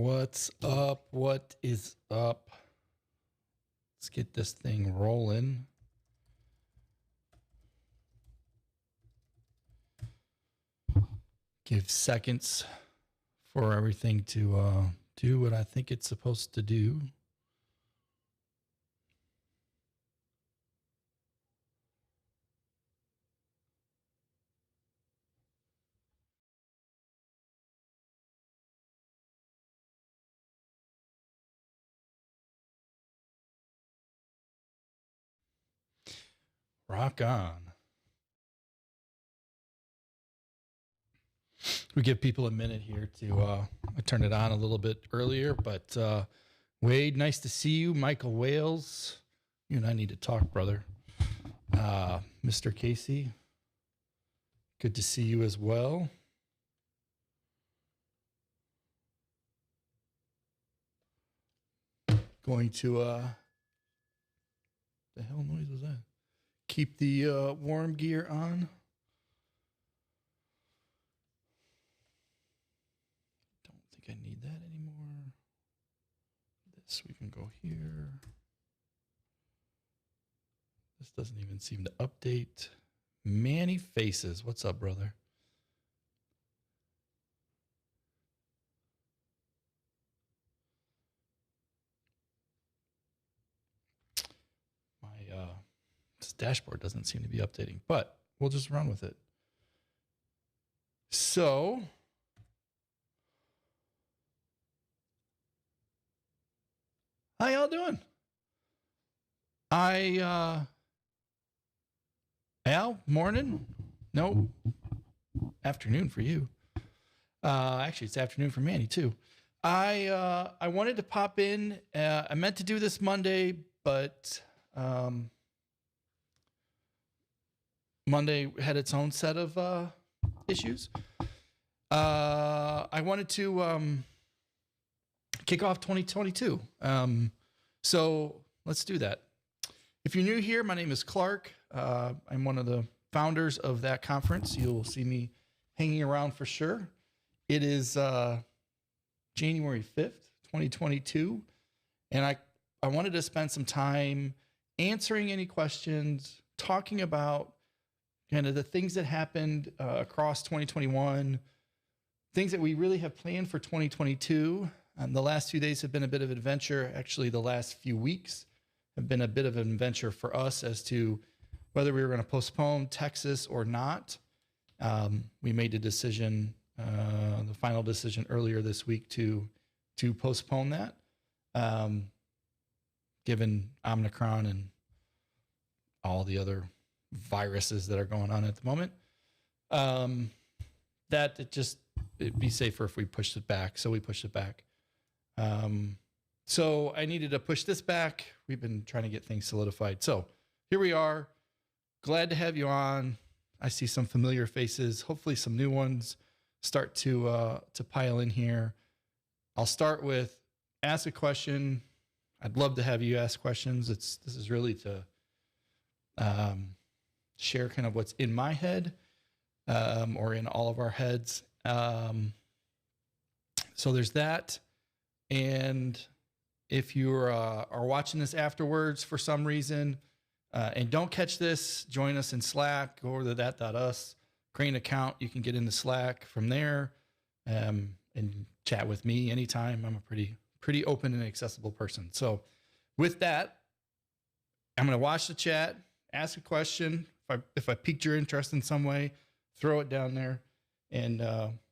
What's up? What is up? Let's get this thing rolling. Give seconds for everything to do what I think it's supposed to do. Rock on. We give people a minute here to I turned it on a little bit earlier, but Wade, nice to see you. Michael Wales, you and I need to talk, brother. Mr. Casey, good to see you as well. Going to the hell noise was that? Keep the warm gear on. Don't think I need that anymore. This we can go here. This doesn't even seem to update. Manny Faces, what's up, brother? This dashboard doesn't seem to be updating, but we'll just run with it. So, how y'all doing? Al, morning? No, afternoon for you. Actually, it's afternoon for Manny too. I wanted to pop in. I meant to do this Monday, but Monday had its own set of issues. I wanted to kick off 2022. So let's do that. If you're new here, my name is Clark. I'm one of the founders of that conference. You'll see me hanging around for sure. It is January 5th, 2022. And I wanted to spend some time answering any questions, talking about kind of the things that happened across 2021, things that we really have planned for 2022. The last few days have been a bit of an adventure. Actually, the last few weeks have been a bit of an adventure for us as to whether we were going to postpone Texas or not. We made a decision, the final decision earlier this week to postpone that, given Omicron and all the other viruses that are going on at the moment. It'd be safer if we pushed it back. So we pushed it back. So I needed to push this back. We've been trying to get things solidified. So here we are. Glad to have you on. I see some familiar faces, hopefully some new ones start to pile in here. I'll start with ask a question. I'd love to have you ask questions. This is really to share kind of what's in my head or in all of our heads. So there's that. And if you are watching this afterwards for some reason and don't catch this, join us in Slack. Go over to that.us, create an account. You can get into Slack from there and chat with me anytime. I'm a pretty open and accessible person. So with that, I'm going to watch the chat, ask a question. If I piqued your interest in some way, throw it down there, and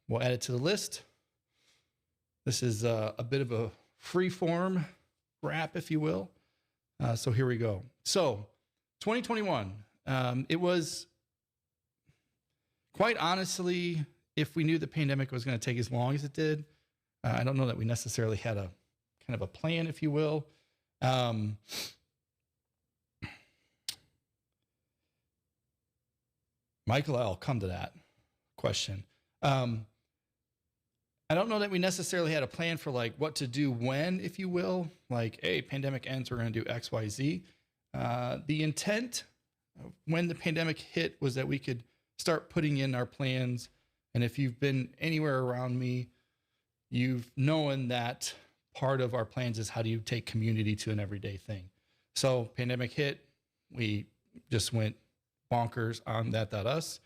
we'll add it to the list. This is a bit of a free form wrap, if you will. So here we go. So 2021, it was quite honestly, if we knew the pandemic was going to take as long as it did, I don't know that we necessarily had a kind of a plan, if you will. Michael, I'll come to that question. I don't know that we necessarily had a plan for like what to do when, if you will, like, hey, pandemic ends, we're going to do X, Y, Z. The intent when the pandemic hit was that we could start putting in our plans. And if you've been anywhere around me, you've known that part of our plans is how do you take community to an everyday thing. So pandemic hit, we just went bonkers on that.us.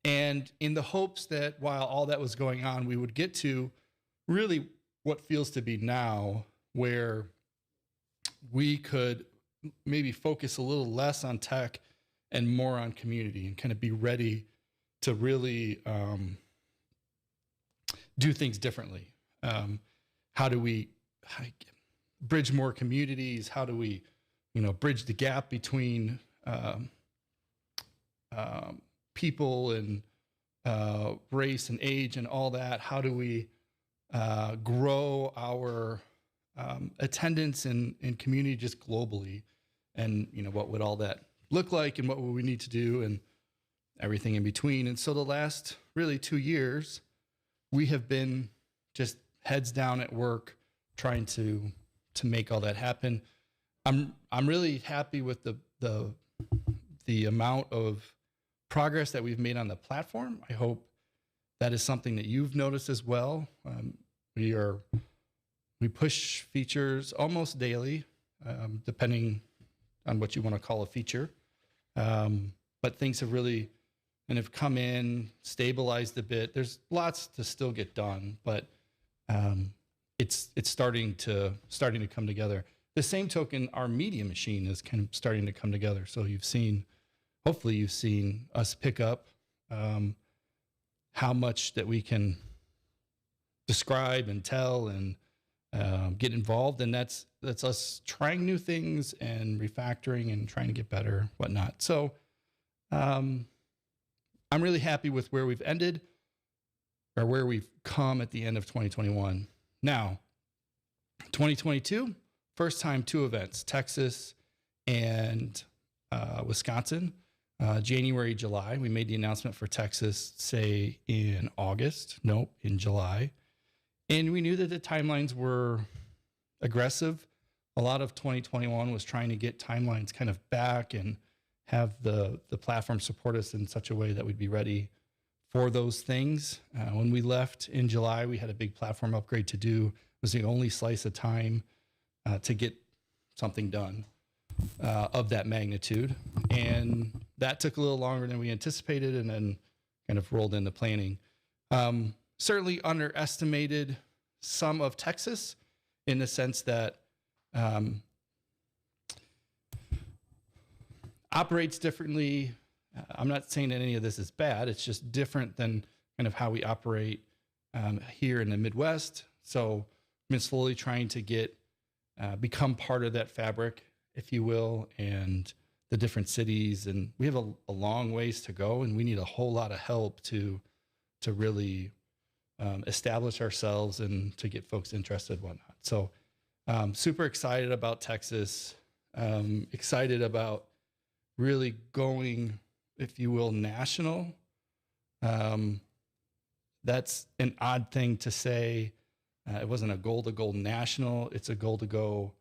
And in the hopes that while all that was going on, we would get to really what feels to be now, where we could maybe focus a little less on tech and more on community and kind of be ready to really do things differently. How do we bridge more communities? How do we, bridge the gap between people and race and age and all that? How do we grow our attendance in community just globally? And, what would all that look like and what would we need to do and everything in between? And so the last really 2 years, we have been just heads down at work trying to make all that happen. I'm really happy with the amount of progress that we've made on the platform. I hope that is something that you've noticed as well. We push features almost daily, depending on what you want to call a feature. But things have really have come in, stabilized a bit. There's lots to still get done, but it's starting to come together. The same token, our media machine is kind of starting to come together. So hopefully you've seen us pick up how much that we can describe and tell and get involved. And that's us trying new things and refactoring and trying to get better, whatnot. So I'm really happy with where we've ended or where we've come at the end of 2021. Now, 2022, first time 2 events, Texas and Wisconsin, January, July. We made the announcement for Texas, say in August. Nope, in July. And we knew that the timelines were aggressive. A lot of 2021 was trying to get timelines kind of back and have the platform support us in such a way that we'd be ready for those things. When we left in July, we had a big platform upgrade to do. It was the only slice of time to get something done of that magnitude. And that took a little longer than we anticipated and then kind of rolled into planning. Certainly underestimated some of Texas in the sense that operates differently. I'm not saying that any of this is bad. It's just different than kind of how we operate here in the Midwest. So I've been slowly trying to become part of that fabric, if you will, and the different cities. And we have a long ways to go, and we need a whole lot of help to really establish ourselves and to get folks interested and whatnot. So super excited about Texas, excited about really going, if you will, national. That's an odd thing to say. It wasn't a goal to go national. It's a goal to go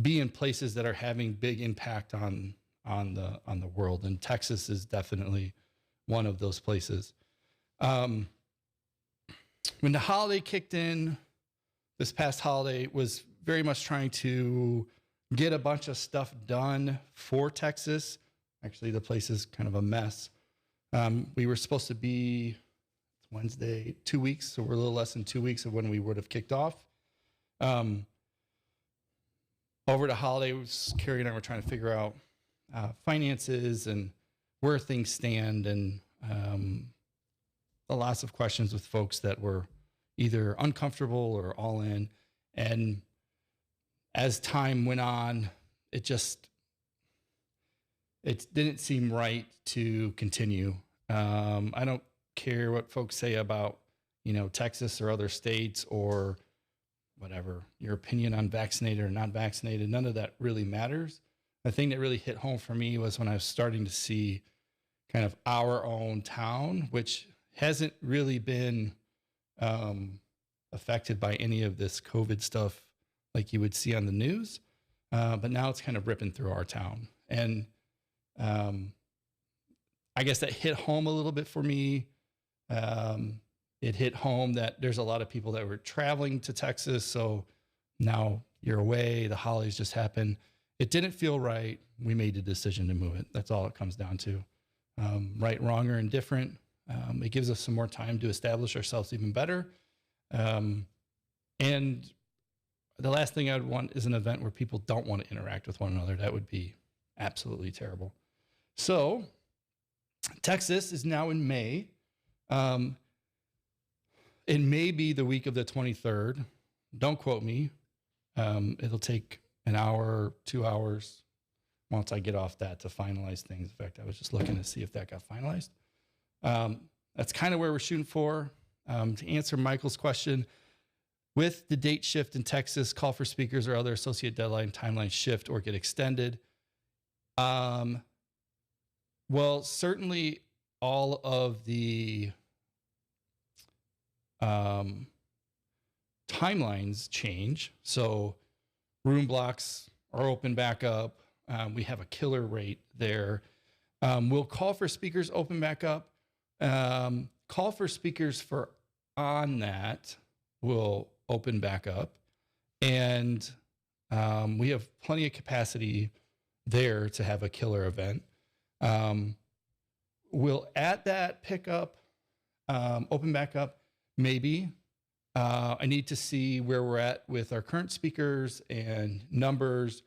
be in places that are having big impact on the world. And Texas is definitely one of those places. When the holiday kicked in, this past holiday was very much trying to get a bunch of stuff done for Texas. Actually, the place is kind of a mess. We were supposed to be Wednesday, 2 weeks, so we're a little less than 2 weeks of when we would have kicked off. Over the holiday, Carrie and I were trying to figure out finances and where things stand, and lots of questions with folks that were either uncomfortable or all in. And as time went on, it didn't seem right to continue. I don't care what folks say about, Texas or other states or whatever, your opinion on vaccinated or not vaccinated. None of that really matters. The thing that really hit home for me was when I was starting to see kind of our own town, which hasn't really been affected by any of this COVID stuff like you would see on the news. But now it's kind of ripping through our town. And I guess that hit home a little bit for me. it hit home that there's a lot of people that were traveling to Texas. So now you're away, the holidays just happened. It didn't feel right. We made the decision to move it. That's all it comes down to. Right, wrong, or indifferent. It gives us some more time to establish ourselves even better. And the last thing I'd want is an event where people don't want to interact with one another. That would be absolutely terrible. So Texas is now in May. It may be the week of the 23rd. Don't quote me. It'll take an hour, 2 hours once I get off that to finalize things. In fact, I was just looking to see if that got finalized. That's kind of where we're shooting for. To answer Michael's question, with the date shift in Texas, call for speakers or other associate deadline timelines shift or get extended. Well, certainly all of the timelines change. So room blocks are open back up. We have a killer rate there. We'll call for speakers open back up. Call for speakers for on that will open back up. And we have plenty of capacity there to have a killer event. Will at that pick up, open back up? Maybe. I need to see where we're at with our current speakers and numbers.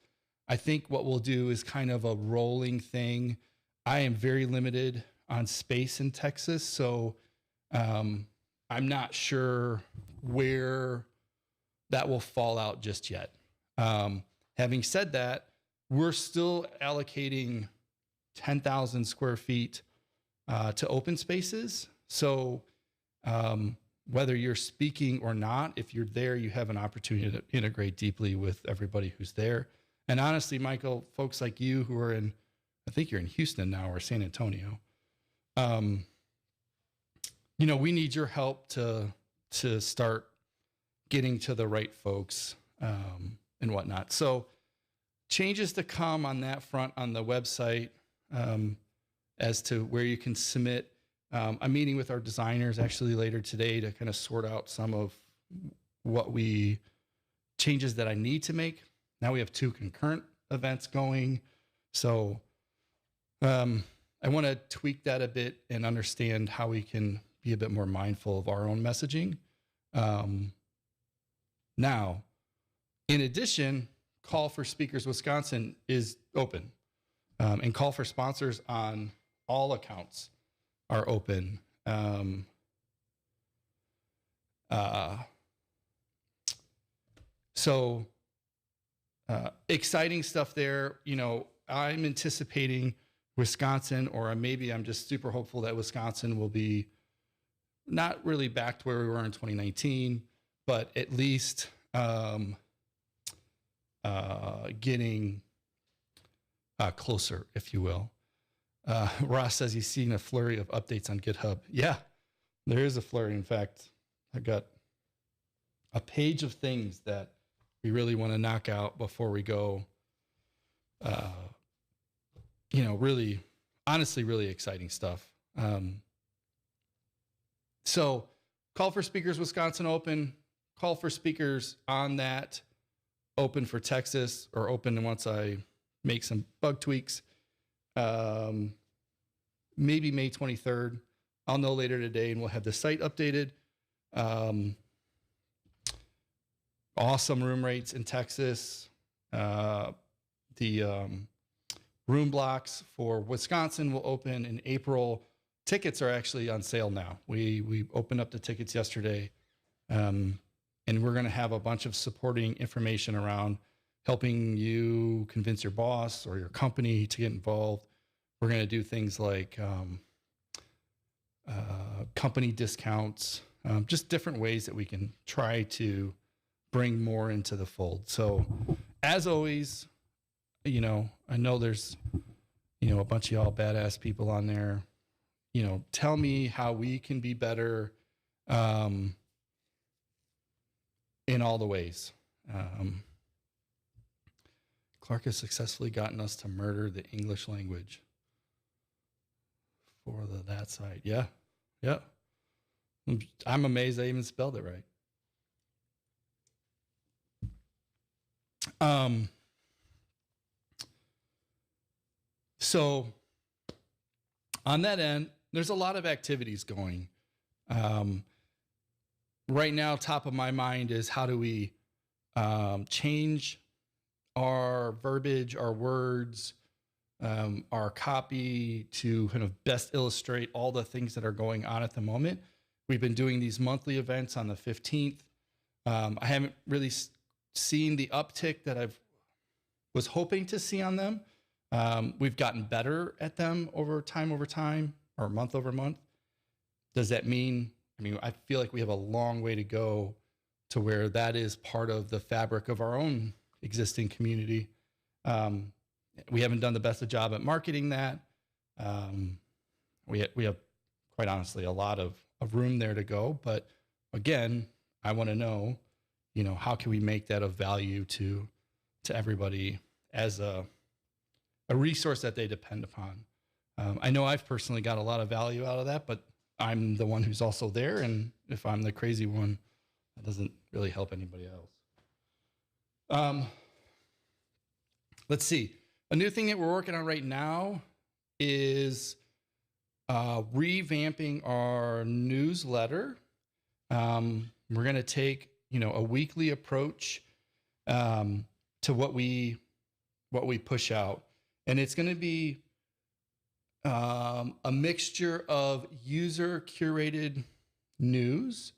I think what we'll do is kind of a rolling thing. I am very limited on space in Texas, so I'm not sure where that will fall out just yet. Having said that, we're still allocating 10,000 square feet to open spaces. So whether you're speaking or not, if you're there, you have an opportunity to integrate deeply with everybody who's there. And honestly, Michael, folks like you who are in, I think you're in Houston now or San Antonio, we need your help to start getting to the right folks and whatnot. So changes to come on that front on the website as to where you can submit. I'm meeting with our designers actually later today to kind of sort out some of changes that I need to make. Now we have 2 concurrent events going. So I want to tweak that a bit and understand how we can be a bit more mindful of our own messaging. Now, in addition, Call for Speakers Wisconsin is open, and call for sponsors on all accounts are open. So exciting stuff there. I'm anticipating Wisconsin, or maybe I'm just super hopeful that Wisconsin will be not really back to where we were in 2019, but at least getting closer, if you will. Ross says he's seen a flurry of updates on GitHub. Yeah, there is a flurry. In fact, I got a page of things that we really want to knock out before we go. Really, honestly, really exciting stuff. So Call for Speakers Wisconsin open, Call for Speakers on that open for Texas, or open once I make some bug tweaks. Maybe May 23rd. I'll know later today, and we'll have the site updated. Awesome room rates in Texas. The room blocks for Wisconsin will open in April. Tickets are actually on sale now. We opened up the tickets yesterday, and we're going to have a bunch of supporting information around helping you convince your boss or your company to get involved. We're going to do things like company discounts, just different ways that we can try to bring more into the fold. So as always, I know there's, a bunch of y'all badass people on there. Tell me how we can be better in all the ways. Clark has successfully gotten us to murder the English language for that side. Yeah. I'm amazed I even spelled it right. So on that end, there's a lot of activities going. Right now, top of my mind is how do we change our verbiage, our words, our copy to kind of best illustrate all the things that are going on at the moment. We've been doing these monthly events on the 15th. I haven't really seen the uptick that I was hoping to see on them. We've gotten better at them over time, or month over month. Does that mean, I feel like we have a long way to go to where that is part of the fabric of our own existing community. We haven't done the best of job at marketing that. We have, quite honestly, a lot of room there to go. But again, I want to know, how can we make that of value to everybody as a resource that they depend upon. I know I've personally got a lot of value out of that, but I'm the one who's also there. And if I'm the crazy one, that doesn't really help anybody else. Let's see. A new thing that we're working on right now is revamping our newsletter. We're going to take, a weekly approach to what we push out. And it's going to be a mixture of user curated news,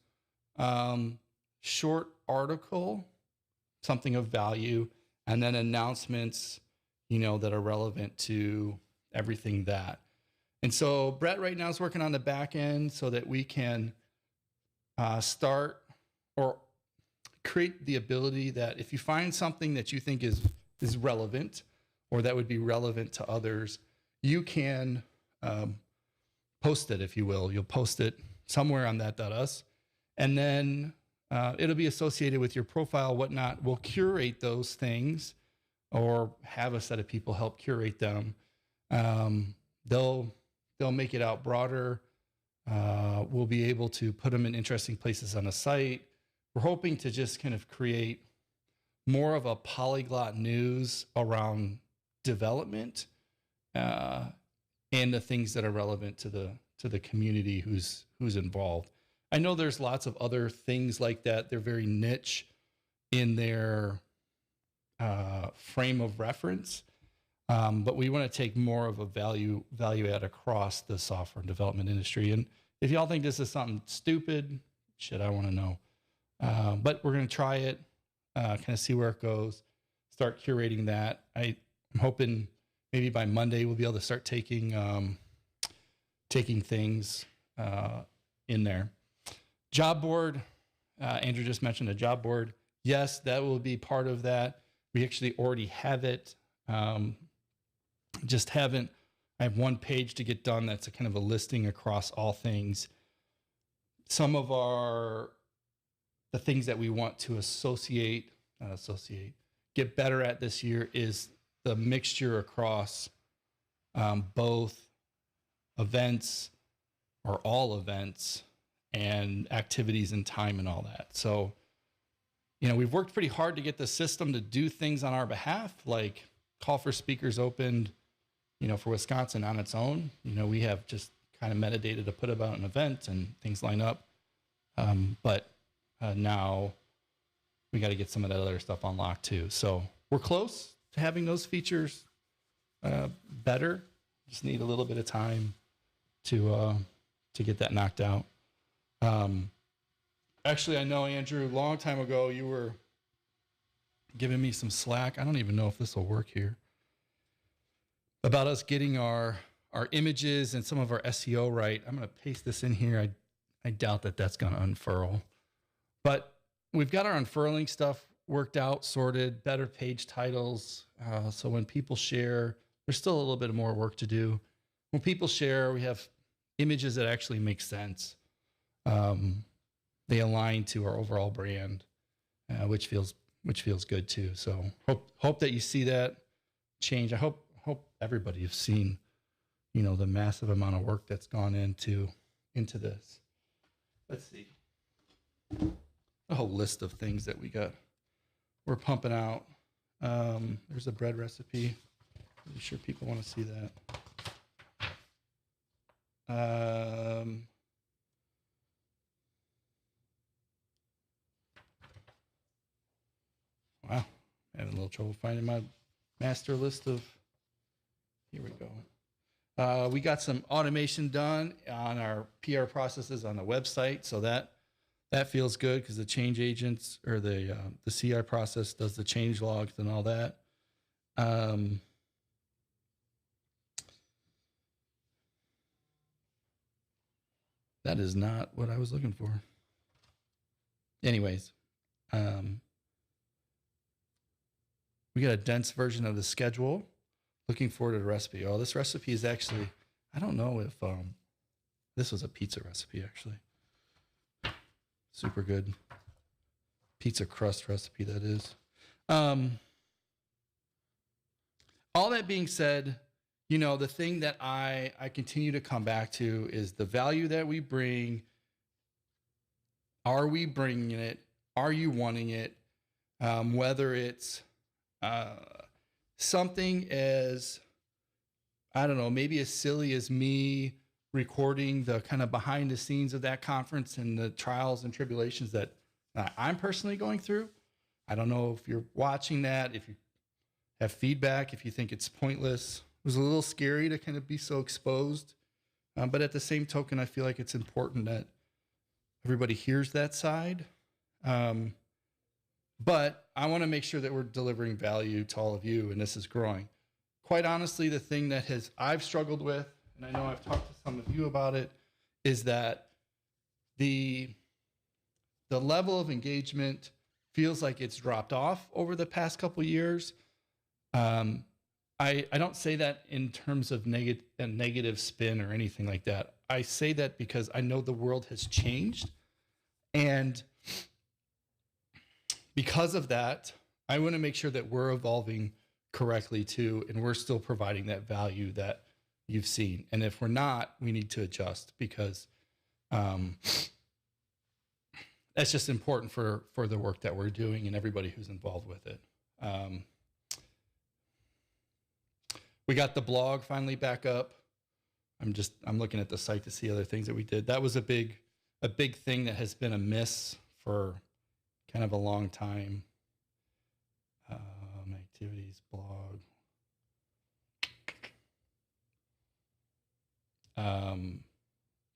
short article, something of value, and then announcements, that are relevant to everything that. And so Brett right now is working on the back end so that we can start or create the ability that if you find something that you think is relevant or that would be relevant to others, you can post it, if you will. You'll post it somewhere on that.us, and then it'll be associated with your profile, whatnot. We'll curate those things or have a set of people help curate them. They'll make it out broader. We'll be able to put them in interesting places on the site. We're hoping to just kind of create more of a polyglot news around development and the things that are relevant to the community who's involved. I know there's lots of other things like that. They're very niche in their frame of reference, but we want to take more of a value add across the software development industry. And if y'all think this is something stupid, shit, I want to know. But we're going to try it, kind of see where it goes, start curating that. I'm hoping maybe by Monday we'll be able to start taking things in there. Job board, Andrew just mentioned a job board. Yes, that will be part of that. We actually already have it. Just haven't. I have one page to get done. That's a kind of a listing across all things. Some of the things that we want to get better at this year is the mixture across both events or all events and activities and time and all that. So, we've worked pretty hard to get the system to do things on our behalf, like Call for Speakers opened, for Wisconsin on its own. We have just kind of metadata to put about an event and things line up. But now we got to get some of that other stuff unlocked too. So we're close to having those features better. Just need a little bit of time to get that knocked out. Actually, I know, Andrew, a long time ago, you were giving me some slack. I don't even know if this will work here. About us getting our images and some of our SEO right. I'm going to paste this in here. I doubt that that's going to unfurl. But we've got our unfurling stuff worked out, sorted, better page titles. So when people share, there's still a little bit more work to do. When people share, we have images that actually make sense. They align to our overall brand, which feels good too. So hope that you see that change. I hope everybody has seen, the massive amount of work that's gone into this. let's see, a whole list of things that we're pumping out. There's a bread recipe. I'm sure people want to see that. Wow, having a little trouble finding my master list of. Here we go. We got some automation done on our PR processes on the website, so that feels good because the change agents or the CI process does the change logs and all that. That is not what I was looking for. Anyways, we got a dense version of the schedule. Looking forward to the recipe. Oh, this recipe is actually, I don't know if this was a pizza recipe, actually. Super good. Pizza crust recipe, that is. All that being said, you know, the thing that I continue to come back to is the value that we bring. Are we bringing it? Are you wanting it? Whether it's something as, I don't know, maybe as silly as me recording the kind of behind the scenes of that conference and the trials and tribulations that I'm personally going through. I don't know if you're watching that, if you have feedback, if you think it's pointless. It was a little scary to kind of be so exposed. But at the same token, I feel like it's important that everybody hears that side. But I want to make sure that we're delivering value to all of you, and this is growing. Quite honestly, the thing that I've struggled with, and I know I've talked to some of you about it, is that the level of engagement feels like it's dropped off over the past couple of years. I don't say that in terms of a negative spin or anything like that. I say that because I know the world has changed, and because of that, I want to make sure that we're evolving correctly too, and we're still providing that value that you've seen. And if we're not, we need to adjust, because that's just important for the work that we're doing and everybody who's involved with it. We got the blog finally back up. I'm looking at the site to see other things that we did. That was a big thing that has been a miss for kind of a long time. Activities blog.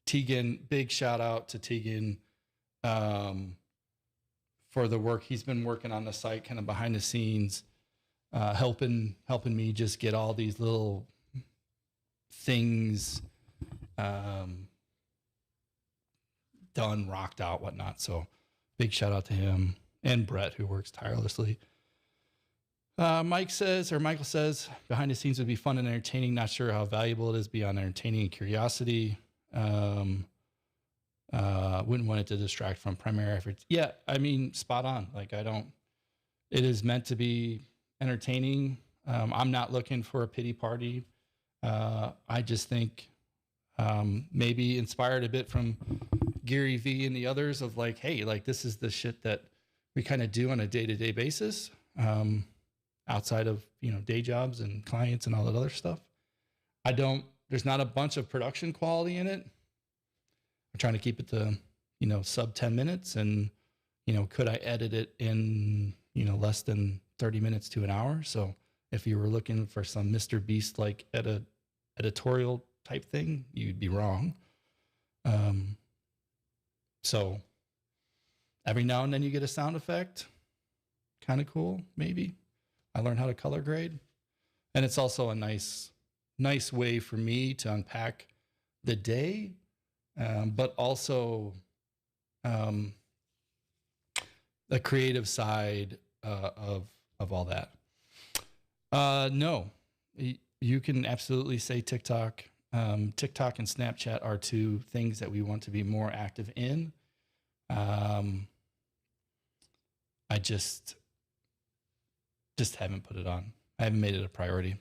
Tegan, big shout out to Tegan for the work he's been working on the site, kind of behind the scenes, helping me just get all these little things done, rocked out, whatnot. So big shout out to him and Brett, who works tirelessly. Michael says, behind the scenes would be fun and entertaining. Not sure how valuable it is beyond entertaining and curiosity. Wouldn't want it to distract from primary efforts. Yeah, I mean, spot on. Like, it is meant to be entertaining. I'm not looking for a pity party. I just think maybe inspired a bit from Gary Vee and the others of like, hey, like, this is the shit that we kind of do on a day-to-day basis. Outside of, day jobs and clients and all that other stuff. There's not a bunch of production quality in it. I'm trying to keep it to, sub 10 minutes. And, could I edit it in, less than 30 minutes to an hour? So if you were looking for some Mr. Beast, like editorial type thing, you'd be wrong. So every now and then you get a sound effect. Kind of cool, maybe. I learned how to color grade, and it's also a nice way for me to unpack the day, but also the creative side of all that. No, you can absolutely say TikTok. TikTok and Snapchat are two things that we want to be more active in. I just haven't put it on. I haven't made it a priority.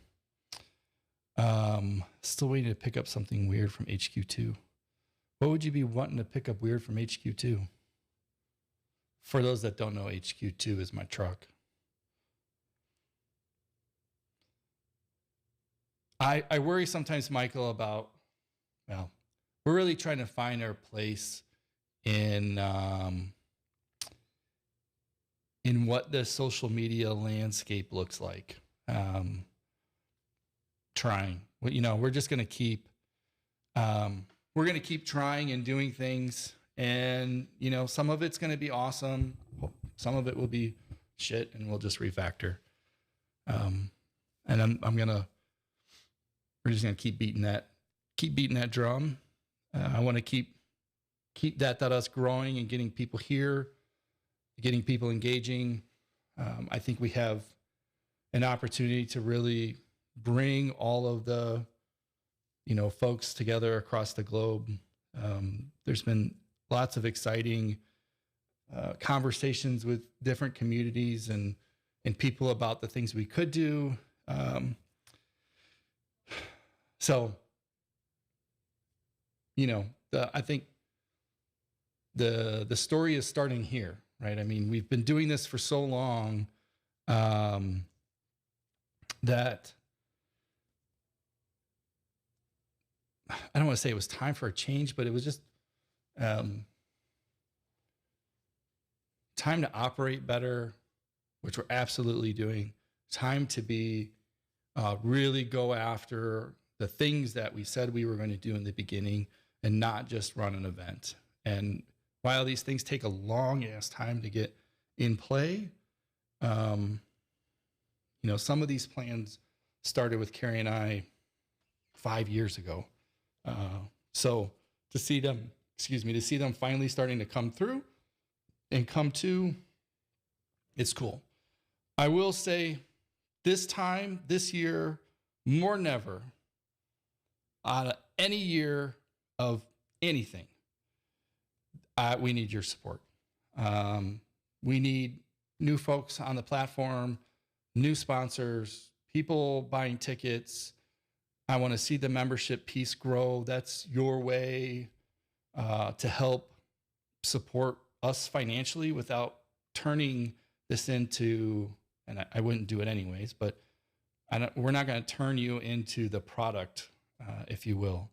Still waiting to pick up something weird from HQ2. What would you be wanting to pick up weird from HQ2? For those that don't know, HQ2 is my truck. I worry sometimes, Michael, about, well, we're really trying to find our place in what the social media landscape looks like. Trying, we're just going to keep, trying and doing things, and some of it's going to be awesome, some of it will be shit, and we'll just refactor. And we're just gonna keep beating that drum. I want to keep that us growing and getting people here, getting people engaging. I think we have an opportunity to really bring all of the folks together across the globe. There's been lots of exciting conversations with different communities and people about the things we could do. So, I think the story is starting here, right? I mean, we've been doing this for so long that I don't want to say it was time for a change, but it was just time to operate better, which we're absolutely doing. Time to be really go after the things that we said we were going to do in the beginning and not just run an event. And while these things take a long ass time to get in play, some of these plans started with Carrie and I 5 years ago. So to see them finally starting to come through and come to, it's cool. I will say this year, more than ever, out of any year of anything, we need your support. We need new folks on the platform, new sponsors, people buying tickets. I want to see the membership piece grow. That's your way to help support us financially without turning this into, and I wouldn't do it anyways, but we're not going to turn you into the product, if you will.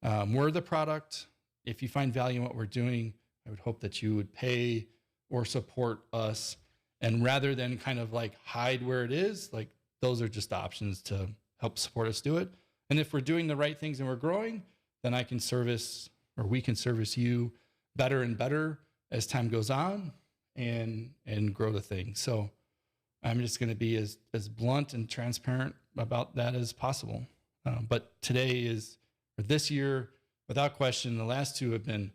We're the product. If you find value in what we're doing, I would hope that you would pay or support us. And rather than kind of like hide where it is, like those are just options to help support us do it. And if we're doing the right things and we're growing, then we can service you better and better as time goes on and grow the thing. So I'm just going to be as blunt and transparent about that as possible. But this year, without question, the last two have been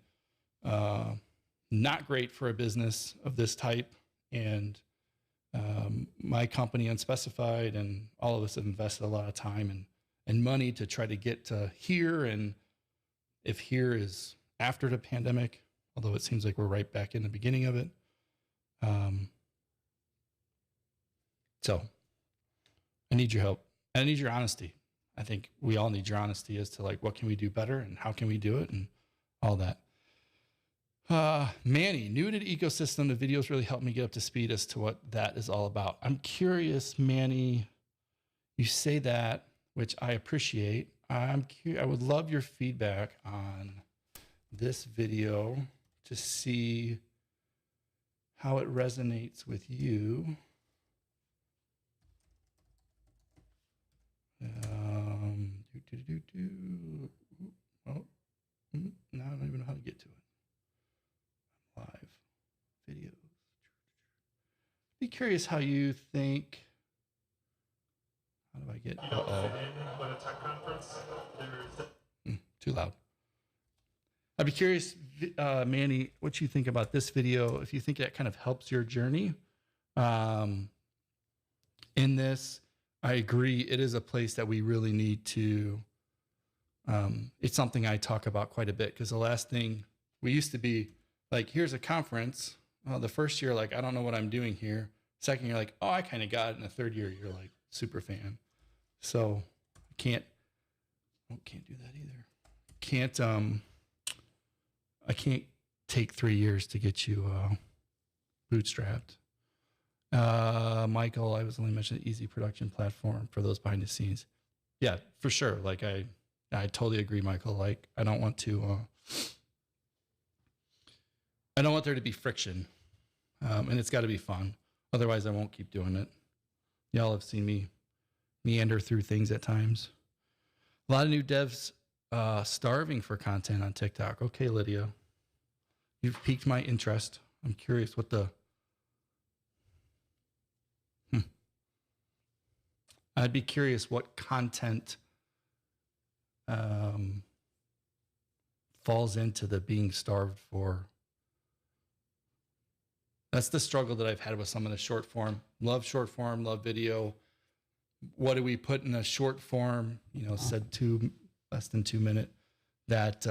not great for a business of this type. And my company, Unspecified, and all of us have invested a lot of time and money to try to get to here. And if here is after the pandemic, although it seems like we're right back in the beginning of it. So I need your help. I need your honesty. I think we all need your honesty as to like, what can we do better and how can we do it and all that. Manny, new to the ecosystem. The videos really helped me get up to speed as to what that is all about. I'm curious, Manny, you say that, which I appreciate. I would love your feedback on this video to see how it resonates with you. Well, now I don't even know how to get to it. Live videos. Be curious how you think. How do I get? Too loud. I'd be curious, Manny, what you think about this video. If you think that kind of helps your journey in this, I agree. It is a place that we really need to. It's something I talk about quite a bit because the last thing we used to be like, here's a conference. The first year, like, I don't know what I'm doing here. Second year, like, oh, I kind of got it. And the third year, you're like super fan. So can't do that either. Can't I can't take 3 years to get you bootstrapped. Michael, I was only mentioning easy production platform for those behind the scenes. Yeah, for sure. Like I totally agree, Michael. Like I don't want there to be friction, and it's got to be fun. Otherwise, I won't keep doing it. Y'all have seen me meander through things at times. A lot of new devs starving for content on TikTok. Okay, Lydia, you've piqued my interest. I'm curious what the. I'd be curious what content falls into the being starved for. That's the struggle that I've had with some of the short form. Love short form, love video. What do we put in a short form? Said less than 2 minute that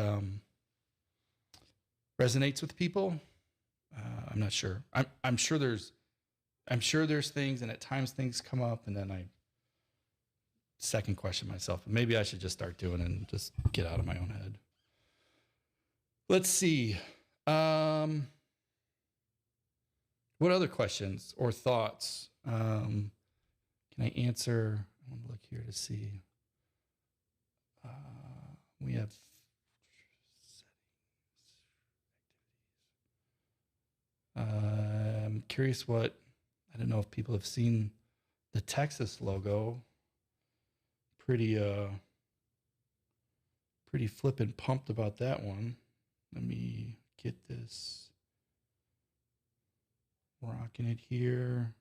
resonates with people. I'm not sure. I'm sure there's things, and at times things come up, and then I second question myself. Maybe I should just start doing it and just get out of my own head. Let's see. What other questions or thoughts can I answer? I want to look here to see. We have settings. I'm curious I don't know if people have seen the Texas logo. Pretty flippin' pumped about that one. Let me get this rocking it here.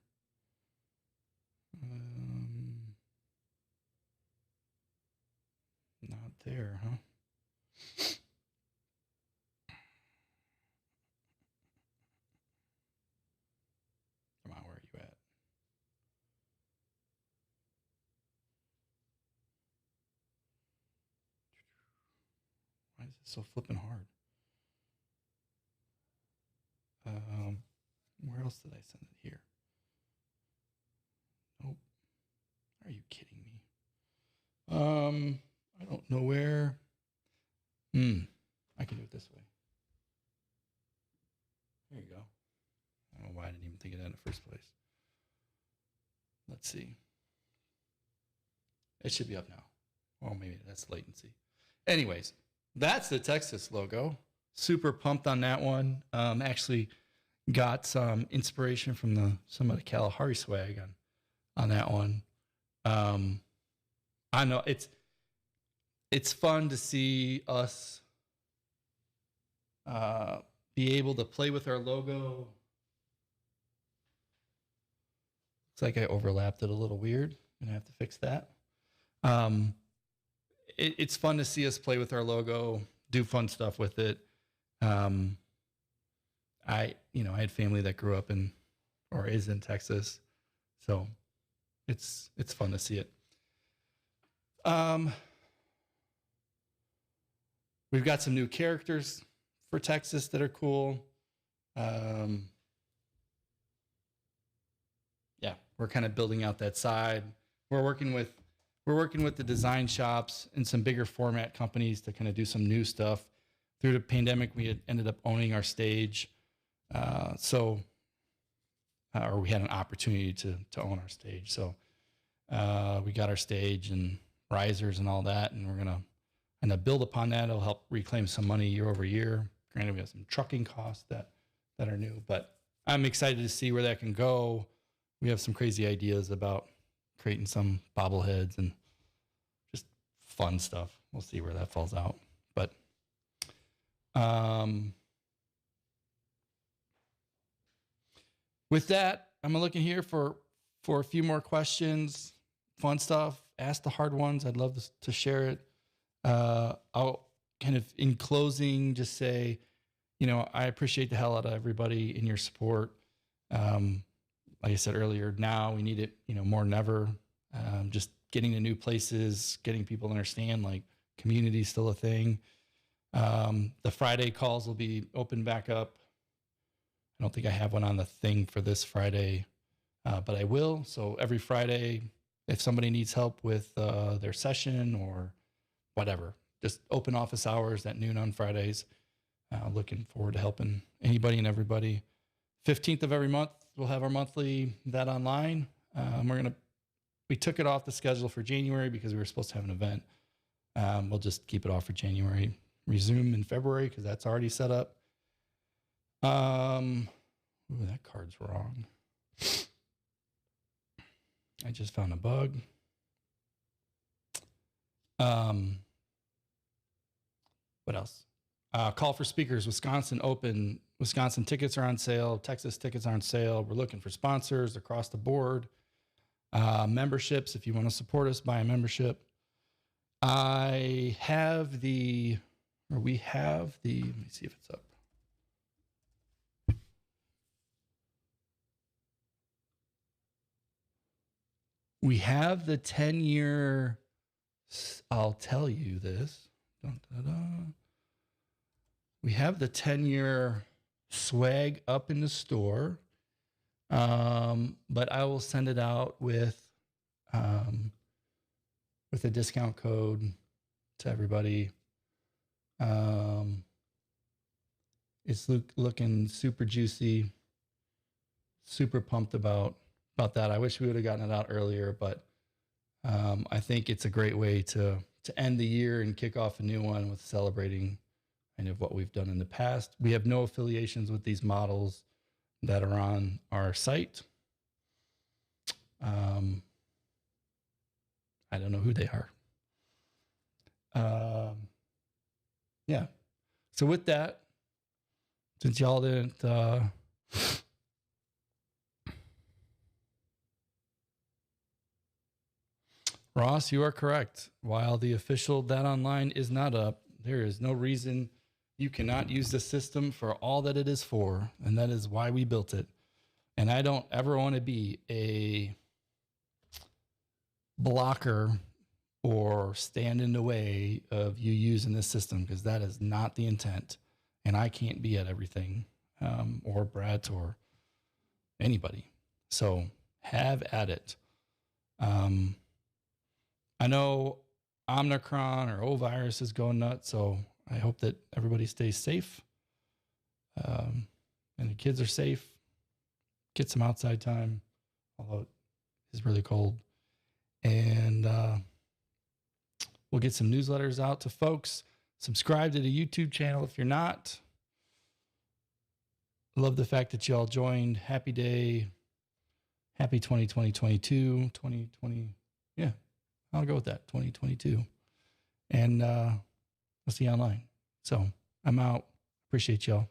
Not there, huh? Come on, where are you at? Why is it so flippin' hard? Where else did I send it here? Nope. Are you kidding me? I don't know where. I can do it this way. There you go. I don't know why I didn't even think of that in the first place. Let's see. It should be up now. Well, maybe that's latency. Anyways, that's the Texas logo. Super pumped on that one. Actually got some inspiration from some of the Kalahari swag on that one. I know it's fun to see us be able to play with our logo. Looks like I overlapped it a little weird. I'm gonna have to fix that. It's fun to see us play with our logo, do fun stuff with it. I had family that grew up or is in Texas, so it's fun to see it. We've got some new characters for Texas that are cool. Yeah, we're kind of building out that side. We're working with the design shops and some bigger format companies to kind of do some new stuff. Through the pandemic, we had ended up owning our stage. Or we had an opportunity to own our stage. So we got our stage and risers and all that, and we're gonna build upon that. It'll help reclaim some money year over year. Granted, we have some trucking costs that are new, but I'm excited to see where that can go. We have some crazy ideas about creating some bobbleheads and just fun stuff. We'll see where that falls out. But with that, I'm looking here for a few more questions, fun stuff. Ask the hard ones. I'd love to share it. I'll kind of, in closing, just say, I appreciate the hell out of everybody in your support. Like I said earlier, now we need it, more than ever. Just getting to new places, getting people to understand, like, community is still a thing. The Friday calls will be open back up. I don't think I have one on the thing for this Friday, but I will. So every Friday, if somebody needs help with their session or whatever, just open office hours at noon on Fridays. Looking forward to helping anybody and everybody. 15th of every month, we'll have our monthly That Online. We took it off the schedule for January because we were supposed to have an event. We'll just keep it off for January. Resume in February because that's already set up. Ooh, that card's wrong. I just found a bug. What else? Call for speakers. Wisconsin open. Wisconsin tickets are on sale. Texas tickets are on sale. We're looking for sponsors across the board. Memberships. If you want to support us, buy a membership. We have the, let me see if it's up. We have the 10-year, I'll tell you this. Dun, dun, dun. We have the 10-year swag up in the store, but I will send it out with a discount code to everybody. It's looking super juicy, super pumped about that. I wish we would have gotten it out earlier, but I think it's a great way to end the year and kick off a new one with celebrating kind of what we've done in the past. We have no affiliations with these models that are on our site. I don't know who they are. Yeah. So with that, since y'all didn't, Ross, you are correct. While the official That Online is not up, there is no reason you cannot use the system for all that it is for, and that is why we built it. And I don't ever want to be a blocker or stand in the way of you using this system, because that is not the intent. And I can't be at everything, or Brett or anybody. So have at it. I know Omicron or O-virus is going nuts, so I hope that everybody stays safe, and the kids are safe. Get some outside time, although it is really cold. And we'll get some newsletters out to folks. Subscribe to the YouTube channel if you're not. Love the fact that you all joined. Happy day. Happy 2020. Yeah, I'll go with that. 2022. And I'll see you online. So I'm out. Appreciate y'all.